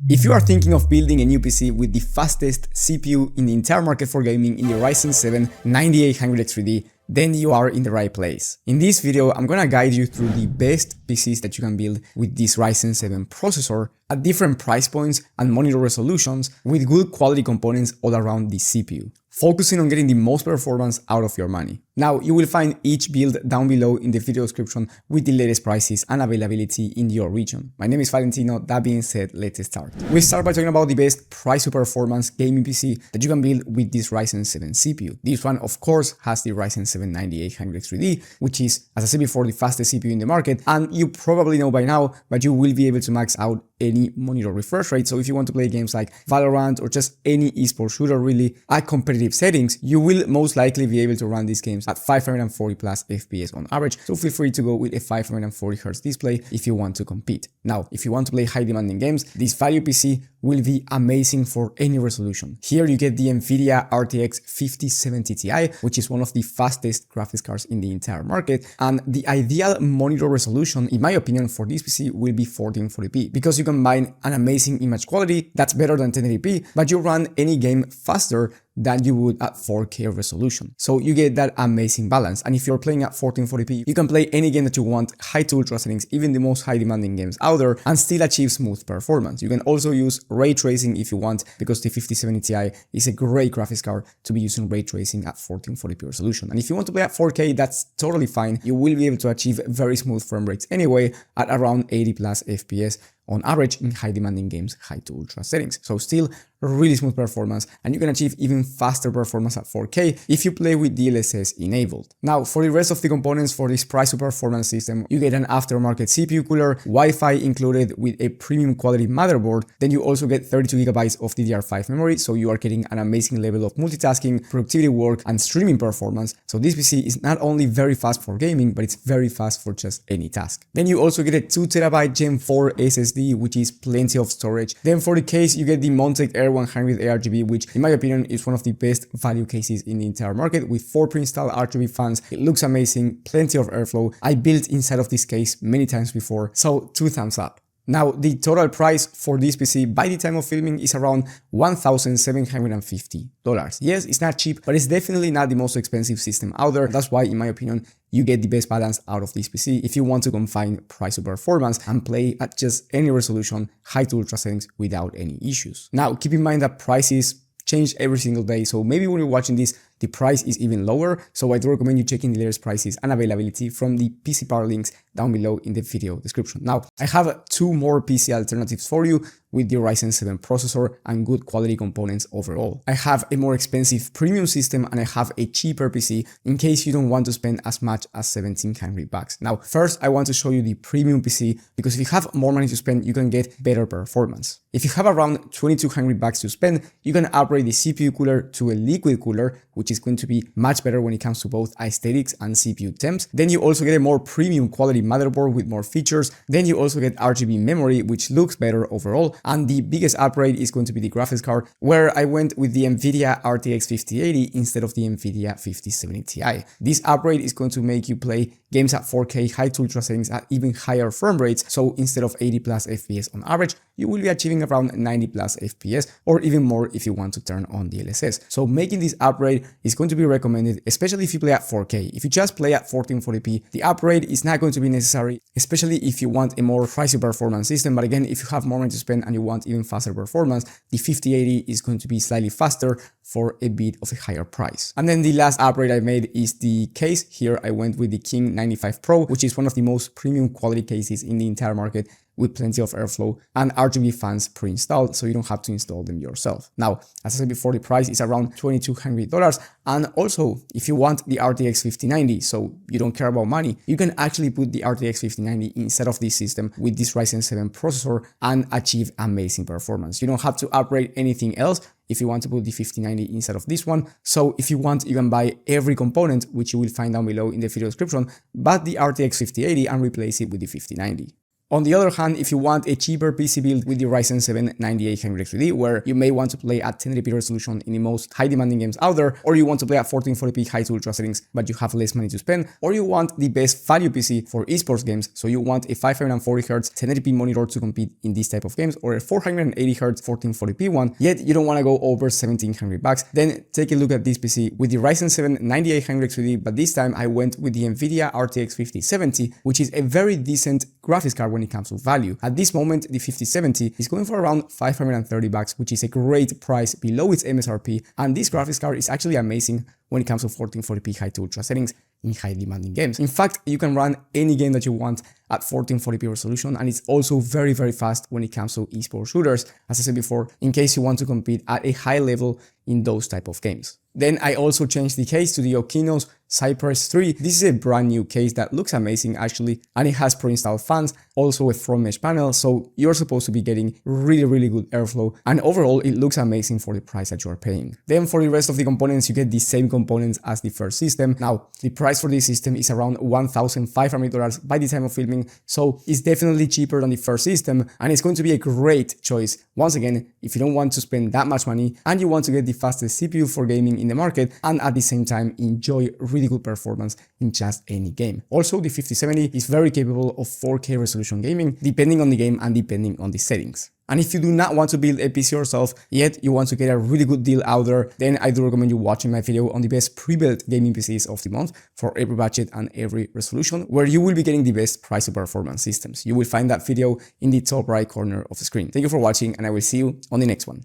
If you are thinking of building a new PC with the fastest CPU in the entire market for gaming in the Ryzen 7 9800X3D, then you are in the right place. In this video, I'm gonna guide you through the best PCs that you can build with this Ryzen 7 processor at different price points and monitor resolutions with good quality components all around the CPU, focusing on getting the most performance out of your money. Now, you will find each build down below in the video description with the latest prices and availability in your region. My name is Valentino. That being said, let's start. We start by talking about the best price to performance gaming PC that you can build with this Ryzen 7 CPU. This one, of course, has the Ryzen 7 9800X3D, which is, as I said before, the fastest CPU in the market. And you probably know by now, but you will be able to max out any monitor refresh rate. So if you want to play games like Valorant or just any esports shooter really at competitive settings, you will most likely be able to run these games at 540 plus FPS on average. So feel free to go with a 540 Hz display if you want to compete. Now, if you want to play high demanding games, this value PC will be amazing for any resolution. Here you get the NVIDIA RTX 5070 Ti, which is one of the fastest graphics cards in the entire market. And the ideal monitor resolution, in my opinion, for this PC will be 1440p, because you combine an amazing image quality that's better than 1080p, but you run any game faster than you would at 4K resolution. So you get that amazing balance. And if you're playing at 1440p, you can play any game that you want, high to ultra settings, even the most high demanding games out there, and still achieve smooth performance. You can also use ray tracing if you want, because the 5070 Ti is a great graphics card to be using ray tracing at 1440p resolution. And if you want to play at 4K, that's totally fine. You will be able to achieve very smooth frame rates anyway at around 80 plus FPS on average in high demanding games, high to ultra settings. So still really smooth performance, and you can achieve even faster performance at 4K if you play with DLSS enabled. Now, for the rest of the components for this price to performance system, you get an aftermarket CPU cooler, Wi-Fi included with a premium quality motherboard. Then you also get 32 GB of DDR5 memory, so you are getting an amazing level of multitasking, productivity work, and streaming performance. So this PC is not only very fast for gaming, but it's very fast for just any task. Then you also get a 2 TB Gen 4 SSD, which is plenty of storage. Then for the case, you get the Montec Air 100 ARGB, which in my opinion is one of the best value cases in the entire market, with 4 pre-installed RGB fans. It looks amazing, plenty of airflow. I built inside of this case many times before, so 2 thumbs up. Now, the total price for this PC by the time of filming is around $1,750. Yes, it's not cheap, but it's definitely not the most expensive system out there. That's why, in my opinion, you get the best balance out of this PC if you want to confine price to performance and play at just any resolution, high to ultra settings without any issues. Now, keep in mind that prices change every single day, so maybe when you're watching this, the price is even lower, so I do recommend you checking the latest prices and availability from the PC power links down below in the video description. Now, I have 2 more PC alternatives for you with the Ryzen 7 processor and good quality components overall. I have a more expensive premium system and I have a cheaper PC in case you don't want to spend as much as $1,700. Now, first, I want to show you the premium PC, because if you have more money to spend, you can get better performance. If you have around $2,200 to spend, you can upgrade the CPU cooler to a liquid cooler, which is going to be much better when it comes to both aesthetics and CPU temps. Then you also get a more premium quality motherboard with more features. Then you also get RGB memory, which looks better overall. And the biggest upgrade is going to be the graphics card, where I went with the NVIDIA RTX 5080 instead of the NVIDIA 5070 Ti. This upgrade is going to make you play games at 4K, high to ultra settings at even higher frame rates. So instead of 80 plus FPS on average, you will be achieving around 90 plus FPS, or even more if you want to turn on DLSS. So making this upgrade is going to be recommended, especially if you play at 4K. If you just play at 1440p, the upgrade is not going to be necessary, especially if you want a more pricey performance system. But again, if you have more money to spend and you want even faster performance, the 5080 is going to be slightly faster for a bit of a higher price. And then the last upgrade I made is the case. Here I went with the King 95 Pro, which is one of the most premium quality cases in the entire market, with plenty of airflow and RGB fans pre-installed, so you don't have to install them yourself. Now, as I said before, the price is around $2,200. And also, if you want the RTX 5090, so you don't care about money, you can actually put the RTX 5090 inside of this system with this Ryzen 7 processor and achieve amazing performance. You don't have to upgrade anything else if you want to put the 5090 inside of this one. So if you want, you can buy every component, which you will find down below in the video description, but the RTX 5080, and replace it with the 5090. On the other hand, if you want a cheaper PC build with the Ryzen 7 9800X3D, where you may want to play at 1080p resolution in the most high demanding games out there, or you want to play at 1440p high to ultra settings but you have less money to spend, or you want the best value PC for esports games, so you want a 540Hz 1080p monitor to compete in this type of games, or a 480Hz 1440p one, yet you don't want to go over $1,700, then take a look at this PC with the Ryzen 7 9800X3D, but this time I went with the Nvidia RTX 5070, which is a very decent graphics card when it comes to value. At this moment, the 5070 is going for around $530, which is a great price below its MSRP, and this graphics card is actually amazing when it comes to 1440p high to ultra settings in high demanding games. In fact, you can run any game that you want at 1440p resolution, and it's also very fast when it comes to esports shooters, as I said before, in case you want to compete at a high level in those type of games. Then I also changed the case to the Okino's Cypress 3. This is a brand new case that looks amazing actually, and it has pre-installed fans, also a front mesh panel, so you're supposed to be getting really good airflow, and overall it looks amazing for the price that you are paying. Then for the rest of the components, you get the same components as the first system. Now, the price for this system is around $1,500 by the time of filming, so it's definitely cheaper than the first system, and it's going to be a great choice. Once again, if you don't want to spend that much money and you want to get the fastest CPU for gaming in the market and at the same time enjoy really good performance in just any game. Also, the 5070 is very capable of 4K resolution gaming depending on the game and depending on the settings. And if you do not want to build a PC yourself, yet you want to get a really good deal out there, then I do recommend you watching my video on the best pre-built gaming PCs of the month for every budget and every resolution, where you will be getting the best price to performance systems. You will find that video in the top right corner of the screen. Thank you for watching, and I will see you on the next one.